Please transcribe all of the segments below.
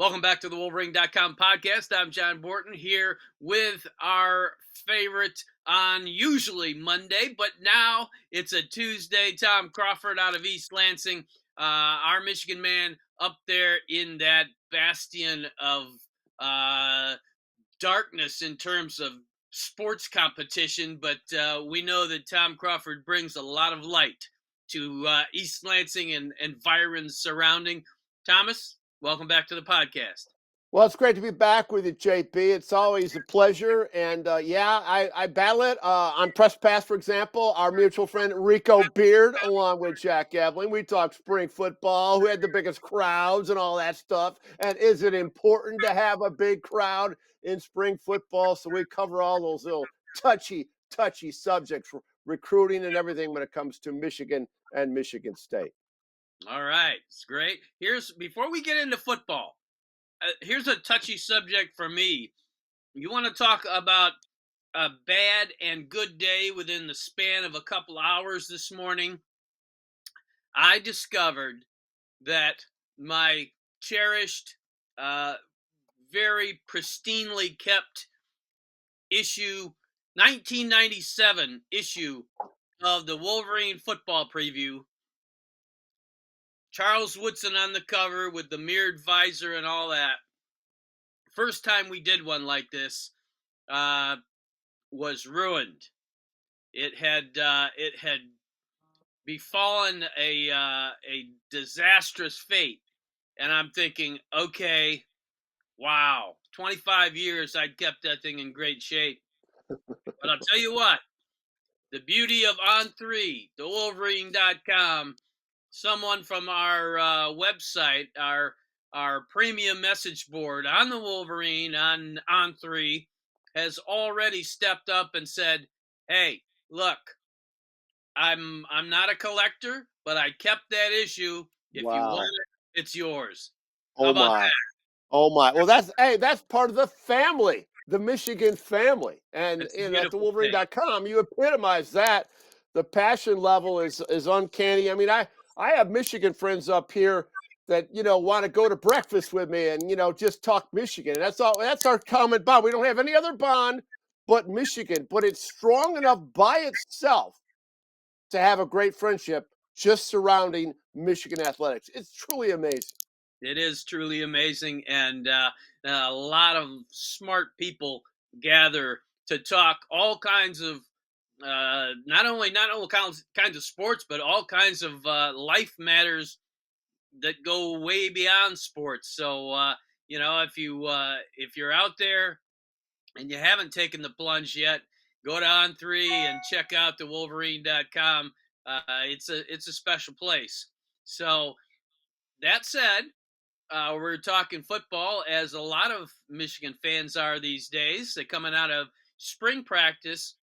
Welcome back to the Wolverine.com podcast. I'm John Borton here with our favorite on usually Monday, but now it's a Tuesday. Tom Crawford out of East Lansing, our Michigan man up there in that bastion of uh, darkness in terms of sports competition. But we know that Tom Crawford brings a lot of light to East Lansing and environs surrounding. Thomas, welcome back to the podcast. Well, it's great to be back with you, JP. It's always a pleasure. And I battle it. On Press Pass, for example, our mutual friend Rico Beard, along with Jack Evelyn, we talk spring football, who had the biggest crowds and all that stuff. And is it important to have a big crowd in spring football? So we cover all those little touchy subjects, recruiting and everything when it comes to Michigan and Michigan State. All right, it's great. Before we get into football, here's a touchy subject for me. You want to talk about a bad and good day within the span of a couple hours this morning? I discovered that my cherished, very pristinely kept 1997 issue of the Wolverine football preview, Charles Woodson on the cover with the mirrored visor and all that. First time we did one like this was ruined. It had befallen a disastrous fate, and I'm thinking, okay, wow, 25 years I'd kept that thing in great shape. But I'll tell you what, the beauty of On3, the Wolverine.com, someone from our website, our premium message board on the Wolverine on On3 has already stepped up and said, "Hey, look, I'm not a collector, but I kept that issue. If you want it, it's yours." How about that? Oh my! Well, that's part of the family, the Michigan family, and It's a at the beautiful thing. Wolverine.com, you epitomize that. The passion level is uncanny. I mean, I have Michigan friends up here that want to go to breakfast with me and just talk Michigan. And that's all. That's our common bond. We don't have any other bond but Michigan, but it's strong enough by itself to have a great friendship just surrounding Michigan athletics. It's truly amazing. It is truly amazing, and a lot of smart people gather to talk all kinds of not only kinds of sports, but all kinds of life matters that go way beyond sports. So if you're out there and you haven't taken the plunge yet, go to On3 and check out the Wolverine.com. It's a special place. So that said, we're talking football, as a lot of Michigan fans are these days. They're coming out of spring practice.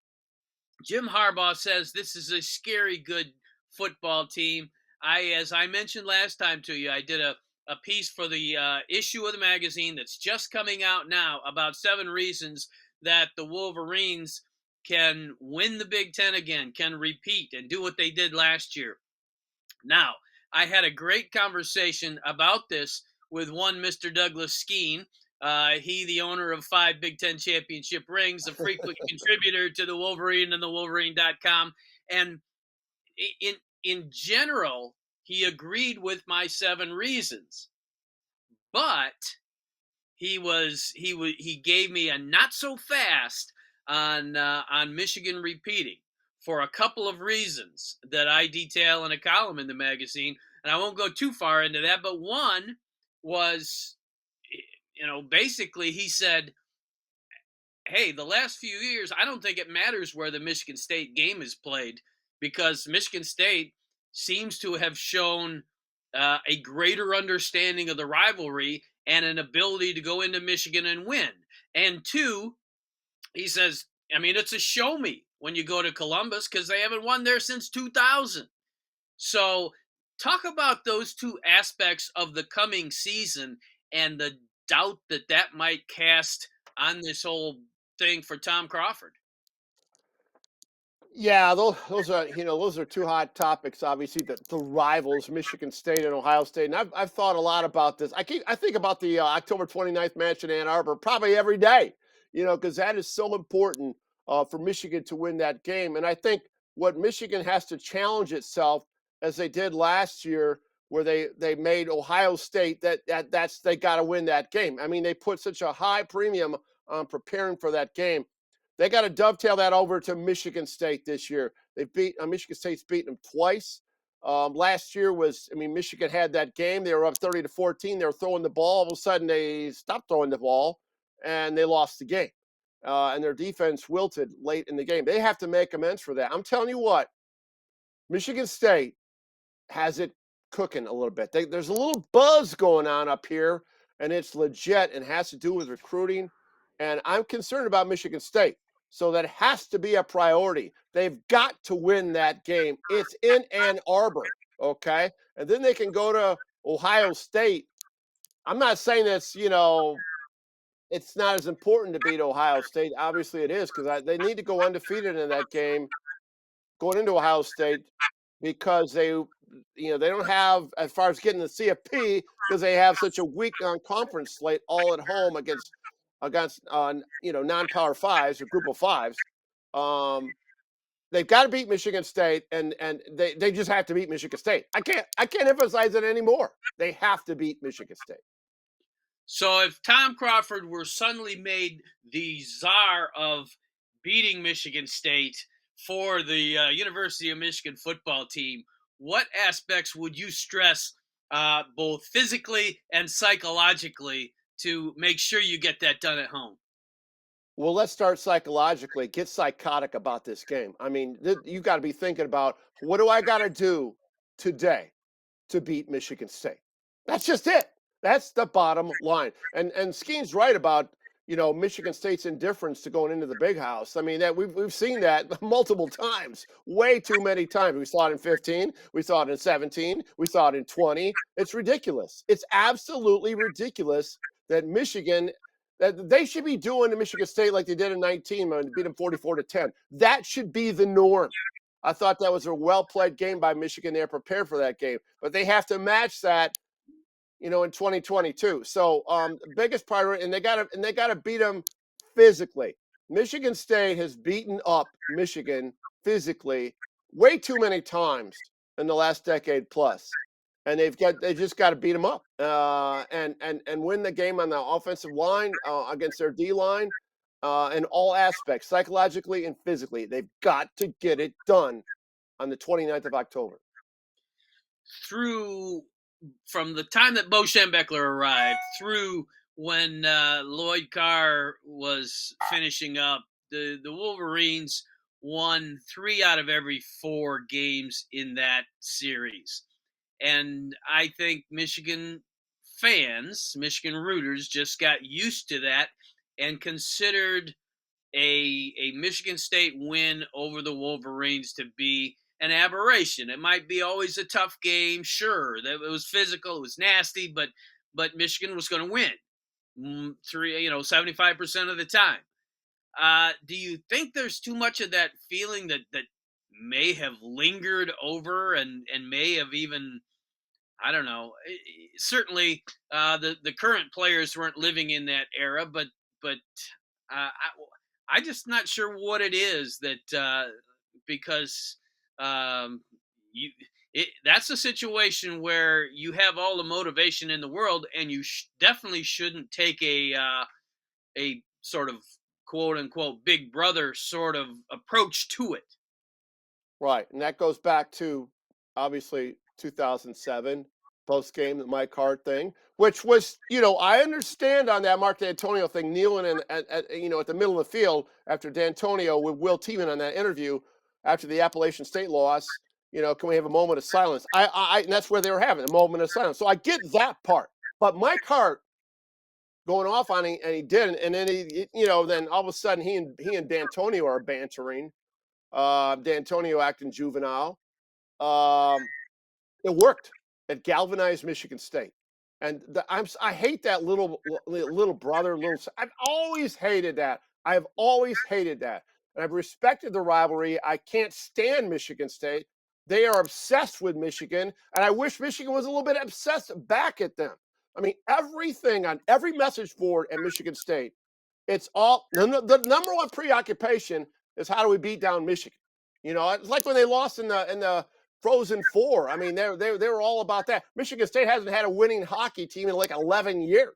Jim Harbaugh says this is a scary good football team. As I mentioned last time to you, I did a piece for the issue of the magazine that's just coming out now about 7 reasons that the Wolverines can win the Big Ten again, can repeat and do what they did last year. Now, I had a great conversation about this with one Mr. Douglas Skeen. He, the owner of 5 Big Ten championship rings, a frequent contributor to the Wolverine and the Wolverine.com. And in general, he agreed with my 7 reasons. But he gave me a not so fast on Michigan repeating for a couple of reasons that I detail in a column in the magazine, and I won't go too far into that. But one was, basically he said, "Hey, the last few years, I don't think it matters where the Michigan State game is played, because Michigan State seems to have shown a greater understanding of the rivalry and an ability to go into Michigan and win." And two, he says, I mean, it's a show me when you go to Columbus, because they haven't won there since 2000. So talk about those two aspects of the coming season and the doubt that might cast on this whole thing for Tom Crawford. Yeah, those are those are two hot topics. Obviously, the rivals, Michigan State and Ohio State. And I've thought a lot about this. I think about the October 29th match in Ann Arbor probably every day. Because that is so important for Michigan to win that game. And I think what Michigan has to challenge itself, as they did last year, where they made Ohio State that's they got to win that game. I mean, they put such a high premium on preparing for that game. They got to dovetail that over to Michigan State this year. They've beat Michigan State's beaten them twice. Last year was, I mean, Michigan had that game. They were up 30-14. They were throwing the ball. All of a sudden, they stopped throwing the ball, and they lost the game. And their defense wilted late in the game. They have to make amends for that. I'm telling you what, Michigan State has it cooking a little bit. There's a little buzz going on up here, and it's legit and has to do with recruiting. And I'm concerned about Michigan State. So that has to be a priority. They've got to win that game. It's in Ann Arbor, okay? And then they can go to Ohio State. I'm not saying it's not as important to beat Ohio State. Obviously, it is because they need to go undefeated in that game going into Ohio State because they don't have as far as getting the CFP because they have such a weak non-conference slate all at home against non-power fives or group of fives. Um, they've got to beat Michigan State and they just have to beat Michigan State. I can't emphasize it anymore. They have to beat Michigan State. So if Tom Crawford were suddenly made the czar of beating Michigan State for the University of Michigan football team, what aspects would you stress both physically and psychologically to make sure you get that done at home? Well, let's start psychologically. Get psychotic about this game. I mean, you got to be thinking about what do I got to do today to beat Michigan State. That's just it. That's the bottom line. And Skeen's right about Michigan State's indifference to going into the big house. I mean that we've seen that multiple times, way too many times. We saw it in 15, we saw it in 17, we saw it in 20. It's ridiculous. It's absolutely ridiculous that Michigan that they should be doing to Michigan State like they did in 19 when they beat them 44-10. That should be the norm. I thought that was a well played game by Michigan. They're prepared for that game, but they have to match that, in 2022. So, biggest priority, and they got to beat them physically. Michigan State has beaten up Michigan physically way too many times in the last decade plus, and they just got to beat them up and win the game on the offensive line against their D line in all aspects, psychologically and physically. They've got to get it done on the 29th of October. Through from the time that Bo Schembechler arrived through when Lloyd Carr was finishing up, the Wolverines won 3 out of every 4 games in that series, and I think Michigan fans, Michigan rooters, just got used to that and considered a Michigan State win over the Wolverines to be an aberration. It might be always a tough game, sure. That it was physical, it was nasty, but Michigan was going to win 75% of the time. Do you think there's too much of that feeling that may have lingered over and may have even, I don't know. Certainly, the current players weren't living in that era, but I just not sure what it is that because you that's a situation where you have all the motivation in the world, and you definitely shouldn't take a sort of quote unquote big brother sort of approach to it. Right, and that goes back to obviously 2007 post game, the Mike Hart thing, which was, I understand on that Mark D'Antonio thing, kneeling at the middle of the field after D'Antonio with Will Tiemann on that interview after the Appalachian State loss. Can we have a moment of silence? And that's where they were having a moment of silence. So I get that part, but Mike Hart going off on him, and he didn't, and then then all of a sudden he and D'Antonio are bantering. D'Antonio acting juvenile. Um, it worked. It galvanized Michigan State, and I hate that little brother. I've always hated that. I've always hated that. and I've respected the rivalry. I can't stand Michigan State. They are obsessed with Michigan, and I wish Michigan was a little bit obsessed back at them. I mean, everything on every message board at Michigan State, it's all the number one preoccupation is how do we beat down Michigan? You know, it's like when they lost in the Frozen Four. I mean, they were all about that. Michigan State hasn't had a winning hockey team in like 11 years,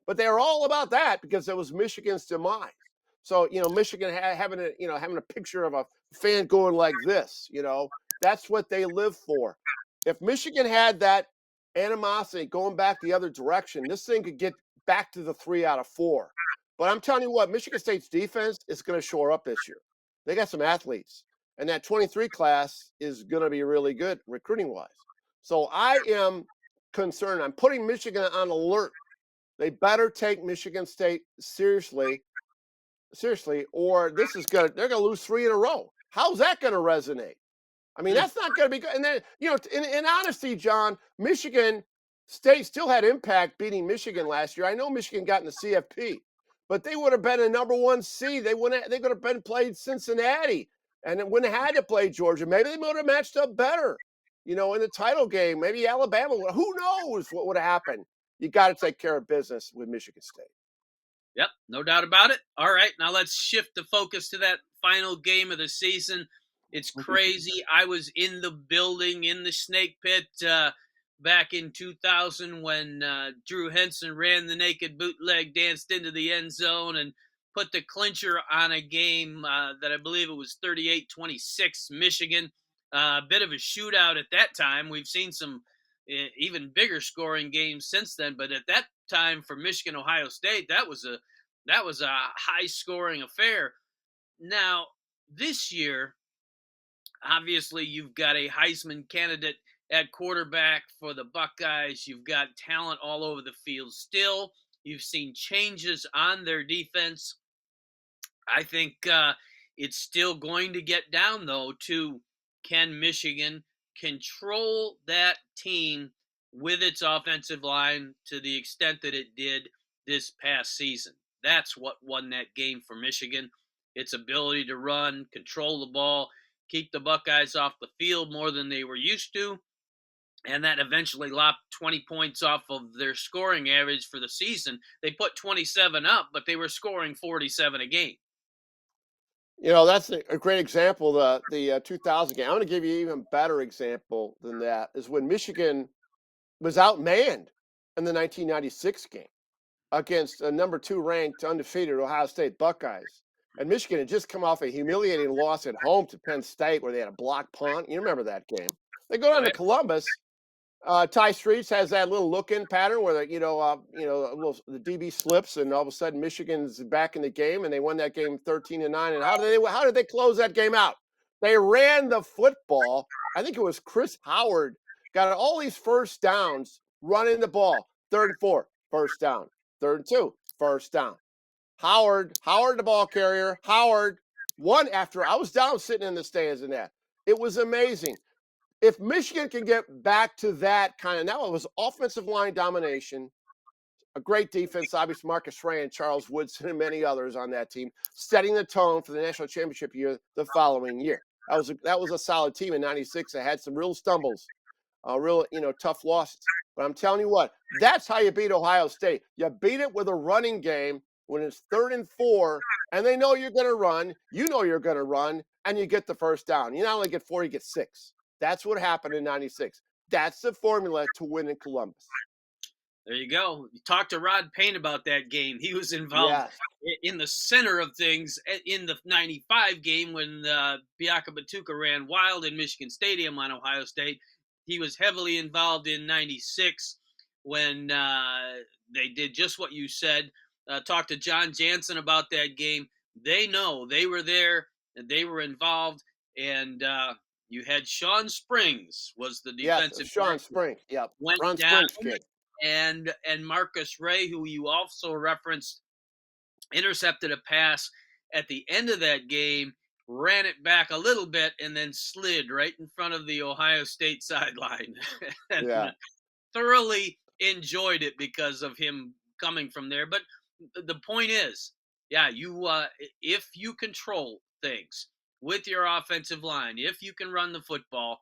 but they were all about that because it was Michigan's demise. So you know, Michigan having having a picture of a fan going like this. You know, that's what they live for. If Michigan had that animosity going back the other direction, this thing could get back to the 3 out of 4. But I'm telling you what, Michigan State's defense is going to shore up this year. They got some athletes, and that 23 class is going to be really good recruiting wise. So I am concerned. I'm putting Michigan on alert. They better take Michigan State seriously, or they're gonna lose 3 in a row. How's that going to resonate? I mean, Hmm. that's not going to be good. And then, you know, in honesty, John, Michigan State still had impact beating Michigan last year. I know Michigan got in the CFP, but they would have been a number one seed. They could have been played Cincinnati, and it wouldn't have had to play Georgia. Maybe they would have matched up better, you know, in the title game. Maybe Alabama. Who knows what would have happened? You got to take care of business with Michigan State. Yep, no doubt about it. All right, now let's shift the focus to that final game of the season. It's crazy. I was in the building in the snake pit back in 2000 when Drew Henson ran the naked bootleg, danced into the end zone, and put the clincher on a game that I believe it was 38-26 Michigan. A bit of a shootout at that time. We've seen some even bigger scoring games since then, but at that time for Michigan Ohio State, that was a high scoring affair. Now, this year, obviously, you've got a Heisman candidate at quarterback for the Buckeyes. You've got talent all over the field still. You've seen changes on their defense. I think it's still going to get down, though, to can Michigan control that team with its offensive line to the extent that it did this past season? That's what won that game for Michigan. Its ability to run, control the ball, keep the Buckeyes off the field more than they were used to. And that eventually lopped 20 points off of their scoring average for the season. They put 27 up, but they were scoring 47 a game. You know, that's a great example. The 2000 game. I want to give you an even better example than that is when Michigan was outmanned in the 1996 game against a number 2 ranked undefeated Ohio State Buckeyes. And Michigan had just come off a humiliating loss at home to Penn State where they had a block punt. You remember that game. They go down to Right? Columbus. Ty Streets has that little look-in pattern where the DB slips, and all of a sudden Michigan's back in the game, and they won that game 13-9. And how did they close that game out? They ran the football. I think it was Chris Howard got all these first downs running the ball. 3rd and 4, first down. 3rd and 2, first down. Howard, the ball carrier. Howard won after I was down sitting in the stands in that. It was amazing. If Michigan can get back to that kind of, now it was offensive line domination, a great defense, obviously Marcus Ray and Charles Woodson and many others on that team, setting the tone for the national championship year the following year. That was a solid team in '96. They had some real stumbles, real tough losses. But I'm telling you what, that's how you beat Ohio State. You beat it with a running game when it's 3rd and 4, and they know you're going to run. You know you're going to run, and you get the first down. You not only get 4, you get 6. That's what happened in '96. That's the formula to win in Columbus. There you go. You talked to Rod Payne about that game. He was involved Yes. in the center of things in the '95 game when Biaka Batuka ran wild in Michigan Stadium on Ohio State. He was heavily involved in '96 when they did just what you said. Talked to John Jansen about that game. They know they were there and they were involved. And you had Sean Springs was the Yes, defensive Sean back, Springs. Yep. went Ron down, Springs kid. and Marcus Ray, who you also referenced, intercepted a pass at the end of that game, ran it back a little bit, and then slid right in front of the Ohio State sideline, and Yeah. thoroughly enjoyed it because of him coming from there. But the point is, yeah, you if you control things with your offensive line, if you can run the football,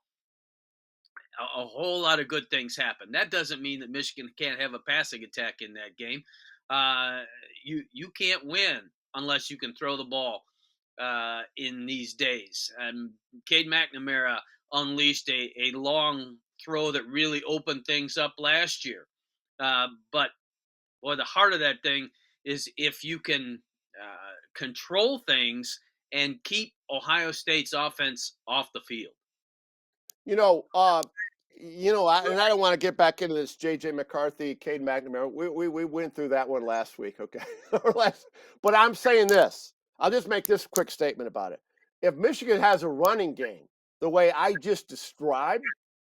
a whole lot of good things happen. That doesn't mean that Michigan can't have a passing attack in that game. Uh, you can't win unless you can throw the ball in these days. And Cade McNamara unleashed a long throw that really opened things up last year. But boy, the heart of that thing is if you can control things and keep Ohio State's offense off the field. You know, and I don't want to get back into this J.J. McCarthy, Cade McNamara. We went through that one last week, okay? But I'm saying this. I'll just make this quick statement about it. If Michigan has a running game the way I just described,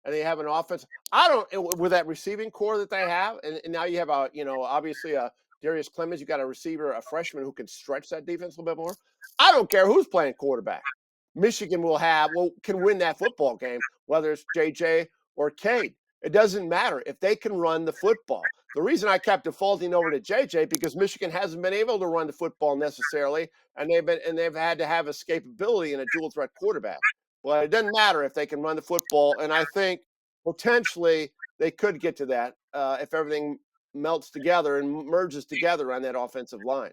and they have an offense, I don't with that receiving core that they have, and now you have obviously a Darius Clemens, you got a receiver, a freshman who can stretch that defense a little bit more. I don't care who's playing quarterback. Michigan can win that football game, whether it's JJ or Cade. It doesn't matter if they can run the football. The reason I kept defaulting over to JJ because Michigan hasn't been able to run the football necessarily, and they've had to have escapability in a dual threat quarterback. Well, it doesn't matter if they can run the football, and I think potentially they could get to that if everything melts together and merges together on that offensive line.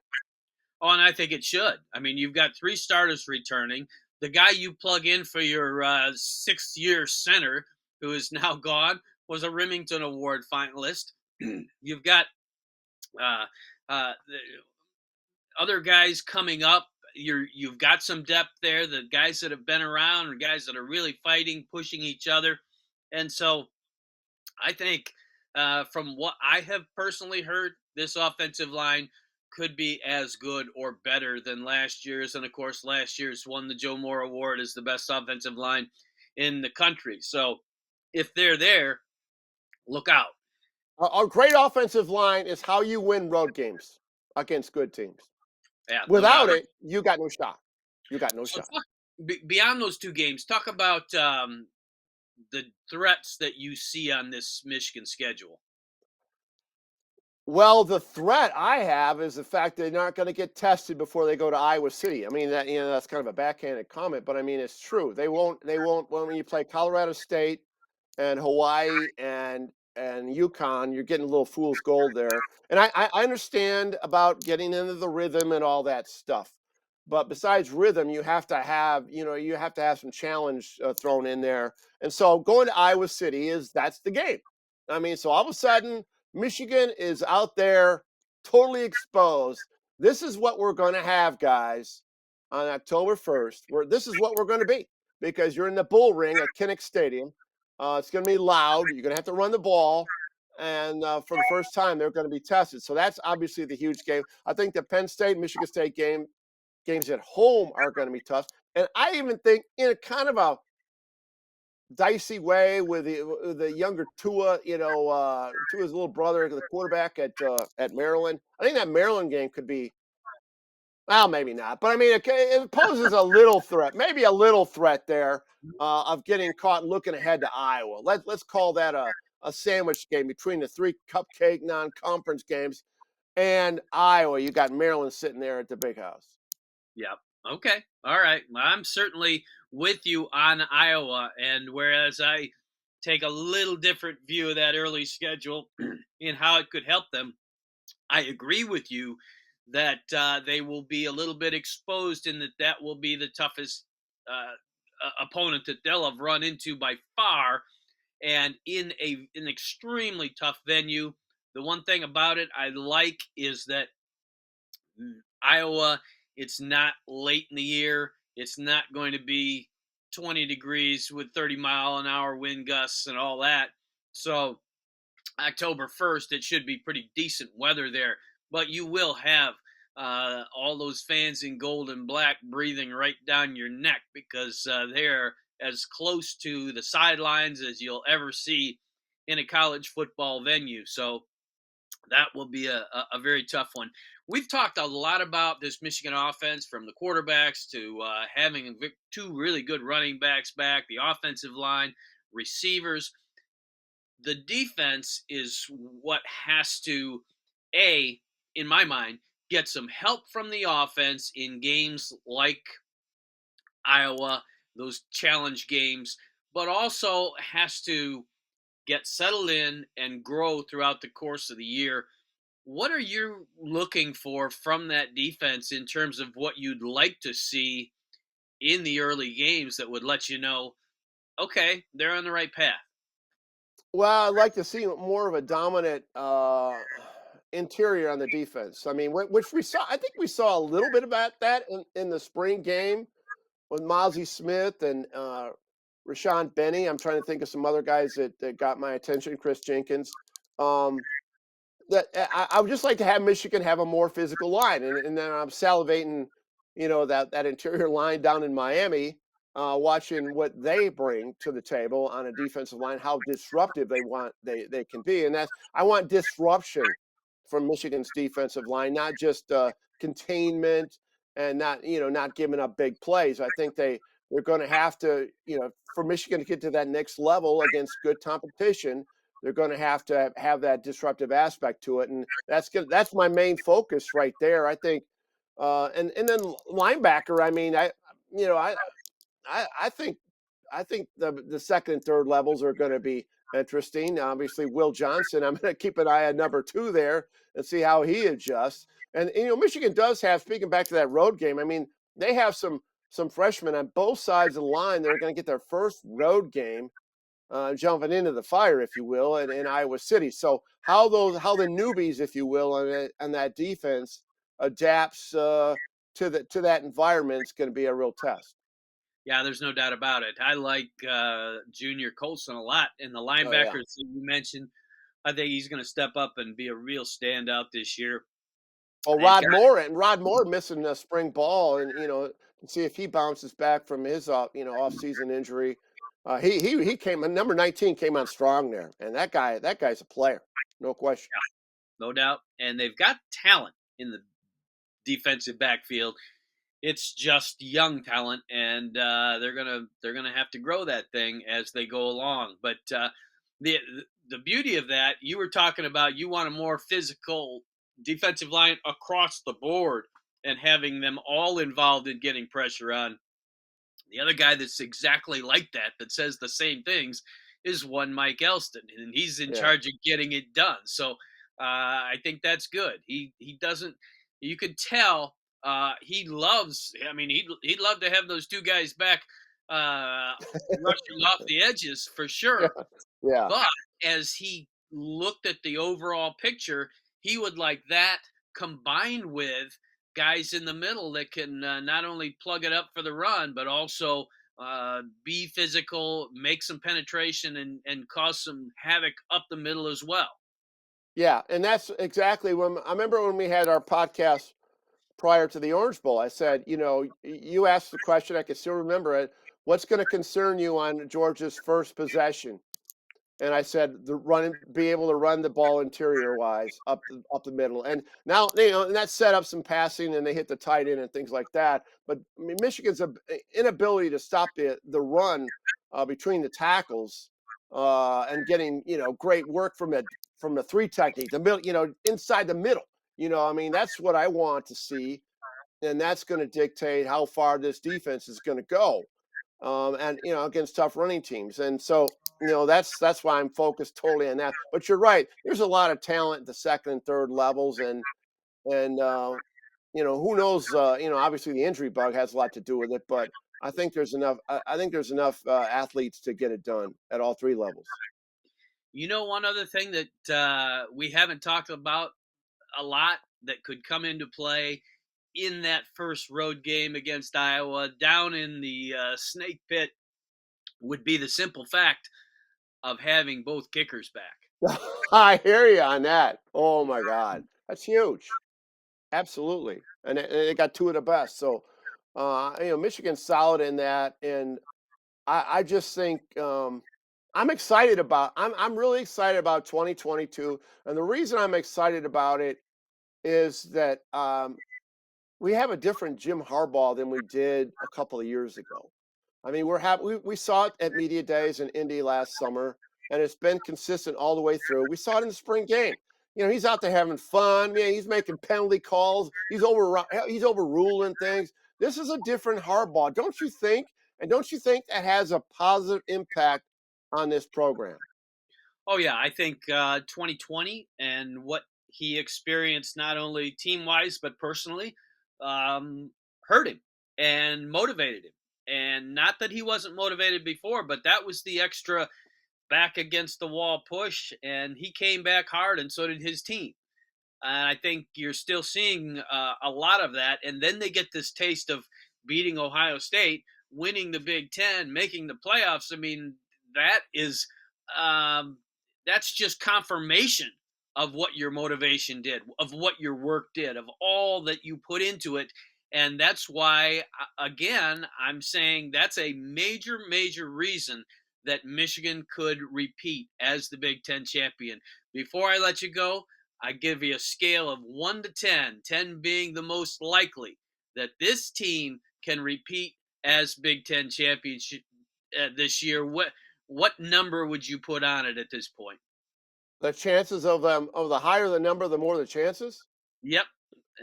Oh, and I think it should. I mean, you've got three starters returning. The guy you plug in for your 6 year center, who is now gone, was a Remington Award finalist. You've got uh, the other guys coming up. You've got some depth there. The guys that have been around are guys that are really fighting, pushing each other, and so I think, from what I have personally heard, this offensive line could be as good or better than last year's. And of course, last year's won the Joe Moore Award as the best offensive line in the country. So if they're there, look out. A great offensive line is how you win road games against good teams. Yeah, no Without doubt. it, you got no shot. You got no So shot. beyond those two games, talk about the threats that you see on this Michigan schedule. Well, the threat I have is the fact they're not going to get tested before they go to Iowa City. I mean that's kind of a backhanded comment, but I mean it's true. They won't when you play Colorado State and Hawaii and Yukon, you're getting a little fool's gold there. And I understand about getting into the rhythm and all that stuff. But besides rhythm, you have to have some challenge thrown in there. And so going to Iowa City that's the game. I mean, so all of a sudden Michigan is out there totally exposed. This is what we're going to have, guys, on October 1st. This is what we're going to be because you're in the bull ring at Kinnick Stadium. It's going to be loud. You're going to have to run the ball. And for the first time, they're going to be tested. So that's obviously the huge game. I think the Penn State, Michigan State games at home are going to be tough. And I even think in a kind of a dicey way with the younger Tua, Tua's little brother, the quarterback at Maryland. I think that Maryland game could be, well, maybe not, but I mean, it poses a little threat, maybe a little threat there of getting caught looking ahead to Iowa. Let's call that a sandwich game between the three cupcake non-conference games and Iowa. You got Maryland sitting there at the big house. Yep. Okay. All right. Well, I'm certainly with you on Iowa. And whereas I take a little different view of that early schedule and how it could help them, I agree with you that they will be a little bit exposed in that will be the toughest opponent that they'll have run into by far, and in an extremely tough venue. The one thing about it I like is that Iowa, it's not late in the year. It's not going to be 20 degrees with 30-mile-an-hour wind gusts and all that. So October 1st, it should be pretty decent weather there. But you will have all those fans in gold and black breathing right down your neck because they're as close to the sidelines as you'll ever see in a college football venue. So that will be a very tough one. We've talked a lot about this Michigan offense, from the quarterbacks to having two really good running backs back, the offensive line, receivers. The defense is what has to, in my mind, get some help from the offense in games like Iowa, those challenge games, but also has to get settled in and grow throughout the course of the year. What are you looking for from that defense in terms of what you'd like to see in the early games that would let you know, okay, they're on the right path? Well, I'd like to see more of a dominant interior on the defense. I mean, which we saw. I think we saw a little bit about that in the spring game with Mozzie Smith and Rashawn Benny. I'm trying to think of some other guys that got my attention. Chris Jenkins. Um, that I would just like to have Michigan have a more physical line, and then I'm salivating, that interior line down in Miami, watching what they bring to the table on a defensive line, how disruptive they can be, and that's I want disruption from Michigan's defensive line, not just containment and not giving up big plays. I think they're going to have to, for Michigan to get to that next level against good competition, they're going to have that disruptive aspect to it, and that's my main focus right there. I think, and then linebacker. I mean, you know, I think the second and third levels are going to be interesting. Obviously, Will Johnson. I'm going to keep an eye on number two there and see how he adjusts. And Michigan does have. Speaking back to that road game, I mean, they have some freshmen on both sides of the line. They're going to get their first road game, jumping into the fire, if you will, in Iowa City. So how the newbies, if you will, on that defense adapts to that environment is going to be a real test. Yeah, there's no doubt about it. I like Junior Colson a lot, and the Oh yeah. linebackers that you mentioned. I think he's going to step up and be a real standout this year. Oh, They've got Rod Moore missing the spring ball, and see if he bounces back from his off season injury. He came number 19 came on strong there, and that guy's a player, no question. no doubt, and they've got talent in the defensive backfield. It's just young talent, and they're gonna have to grow that thing as they go along. But the the beauty of that, you were talking about, you want a more physical defensive line across the board, and having them all involved in getting pressure on. The other guy that's exactly like that, that says the same things, is one Mike Elston, and he's in Yeah. charge of getting it done. So I think that's good. He doesn't. You could tell he loves. I mean, he'd love to have those two guys back, rushing off the edges for Yeah. sure. Yeah. But as he looked at the overall picture, he would like that combined with guys in the middle that can not only plug it up for the run, but also be physical, make some penetration, and cause some havoc up the middle as well. Yeah, and that's exactly when I remember when we had our podcast prior to the Orange Bowl. I said, you asked the question, I can still remember it. What's going to concern you on Georgia's first possession? And I said be able to run the ball interior wise up the middle. And now and that set up some passing, and they hit the tight end and things like that. But I mean, Michigan's inability to stop the run between the tackles and getting great work from the three technique, the middle, inside the middle. I mean, that's what I want to see, and that's going to dictate how far this defense is going to go, and against tough running teams. And so that's why I'm focused totally on that. But you're right. There's a lot of talent at the second and third levels, and who knows? Obviously the injury bug has a lot to do with it, but I think there's enough. I think there's enough athletes to get it done at all three levels. One other thing that we haven't talked about a lot that could come into play in that first road game against Iowa down in the snake pit would be the simple fact of having both kickers back. I hear you on that. Oh my God, that's huge. Absolutely, and they got two of the best. So, Michigan's solid in that, and I just think I'm really excited about 2022, and the reason I'm excited about it is that we have a different Jim Harbaugh than we did a couple of years ago. I mean, we saw it at media days in Indy last summer, and it's been consistent all the way through. We saw it in the spring game. He's out there having fun. Yeah, he's making penalty calls. He's overruling things. This is a different Harbaugh, don't you think? And don't you think that has a positive impact on this program? Oh yeah, I think 2020 and what he experienced not only team wise but personally um, hurt him and motivated him. And not that he wasn't motivated before, but that was the extra back against the wall push, and he came back hard, and so did his team. And I think you're still seeing a lot of that. And then they get this taste of beating Ohio State, winning the Big Ten, making the playoffs. I mean, that is um, that's just confirmation of what your motivation did, of what your work did, of all that you put into it. And that's why, again, I'm saying that's a major, major reason that Michigan could repeat as the Big Ten champion. Before I let you go, I give you a scale of 1 to 10, 10 being the most likely that this team can repeat as Big Ten championship this year. What number would you put on it at this point? The chances of them of the higher the number, the more the chances? Yep,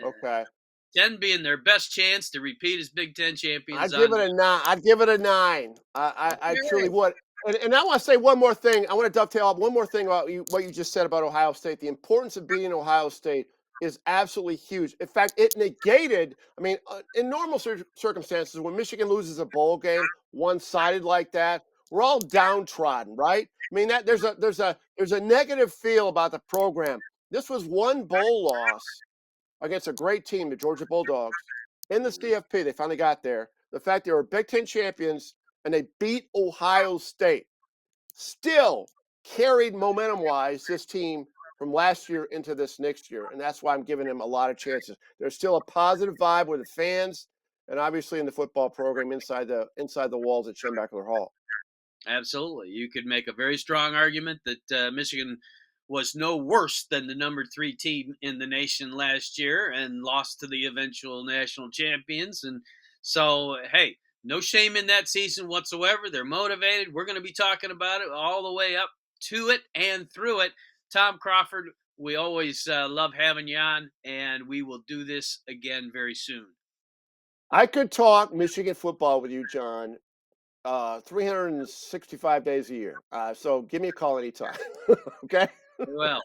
Okay. 10 being their best chance to repeat as Big Ten champions I'd give on. it a 9. I'd give it a 9. I truly Okay. would. And I want to say one more thing. I want to dovetail up one more thing about what you just said about Ohio State. The importance of beating Ohio State is absolutely huge. In fact, it negated. I mean, in normal circumstances, when Michigan loses a bowl game one-sided like that, we're all downtrodden, right? I mean, that there's a negative feel about the program. This was one bowl loss against a great team, the Georgia Bulldogs, in the CFP. They finally got there. The fact they were Big Ten champions and they beat Ohio State still carried momentum wise this team from last year into this next year. And that's why I'm giving them a lot of chances. There's still a positive vibe with the fans and obviously in the football program inside the walls at Schembeckler Hall. Absolutely. You could make a very strong argument that Michigan was no worse than the number 3 team in the nation last year and lost to the eventual national champions. And so, hey, no shame in that season whatsoever. They're motivated. We're going to be talking about it all the way up to it and through it. Tom Crawford, we always love having you on, and we will do this again very soon. I could talk Michigan football with you, John, 365 days a year. So give me a call anytime. Okay. Well,